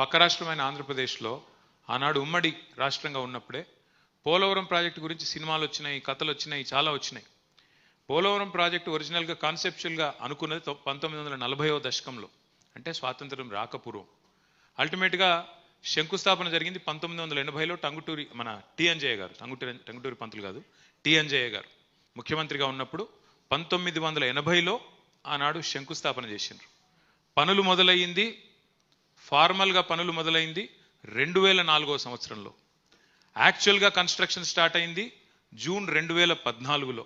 పక్క రాష్ట్రమైన ఆంధ్రప్రదేశ్లో ఆనాడు ఉమ్మడి రాష్ట్రంగా ఉన్నప్పుడే పోలవరం ప్రాజెక్టు గురించి సినిమాలు వచ్చినాయి, కథలు వచ్చినాయి, చాలా వచ్చినాయి. పోలవరం ప్రాజెక్టు ఒరిజినల్గా కాన్సెప్చువల్గా అనుకున్నది 1940వ దశకంలో, అంటే స్వాతంత్రం రాకపూర్వం. అల్టిమేట్గా శంకుస్థాపన జరిగింది 1980లో టంగుటూరి మన టి అంజయ్య గారు, టంగుటూరి పంతులు కాదు, టి అంజయ్య గారు ముఖ్యమంత్రిగా ఉన్నప్పుడు 1980లో ఆనాడు శంకుస్థాపన చేసిండ్రు. పనులు మొదలయ్యింది, ఫార్మల్గా పనులు మొదలైంది 2004వ సంవత్సరంలో. యాక్చువల్గా కన్స్ట్రక్షన్ స్టార్ట్ అయింది జూన్ 2014లో.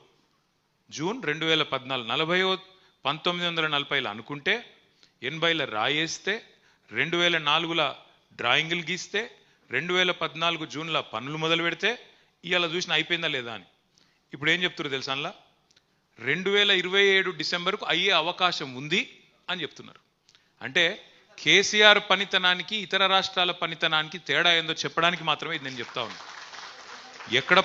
జూన్ 2014 1940లో అనుకుంటే 80లో రాయేస్తే 2004లో డ్రాయింగులు గీస్తే 2014 జూన్లో పనులు మొదలు పెడితే ఇవాళ చూసిన అయిపోయిందా లేదా అని. ఇప్పుడు ఏం చెప్తున్నారు తెలుసా, అందులో 2027 డిసెంబర్కు అయ్యే అవకాశం ఉంది అని చెప్తున్నారు. అంటే కేసీఆర్ పనితనానికి ఇతర రాష్ట్రాల పనితనానికి తేడా ఏందో చెప్పడానికి మాత్రమే ఇది నేను చెప్తా ఉన్నా. ఎక్కడ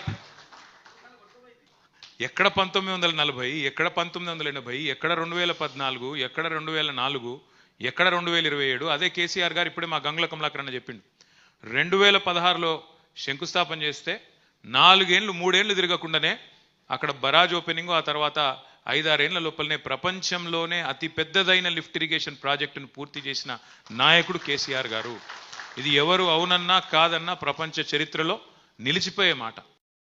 1940, ఎక్కడ 1980, ఎక్కడ 2014, ఎక్కడ 2004, ఎక్కడ 2027. అదే కేసీఆర్ గారు ఇప్పుడే మా గంగుల కమలాకర్ అన్న చెప్పిండు. 2016లో శంకుస్థాపన చేస్తే 4 ఏళ్ళు 3 ఏళ్ళు తిరగకుండానే అక్కడ బరాజ్ ఓపెనింగ్, ఆ తర్వాత 5-6 ఏళ్ల లోపలనే ప్రపంచంలోనే అతి పెద్దదైన లిఫ్ట్ ఇరిగేషన్ ప్రాజెక్టును పూర్తి చేసిన నాయకుడు కేసీఆర్ గారు. ఇది ఎవరు అవునన్నా కాదన్నా ప్రపంచ చరిత్రలో నిలిచిపోయే మాట.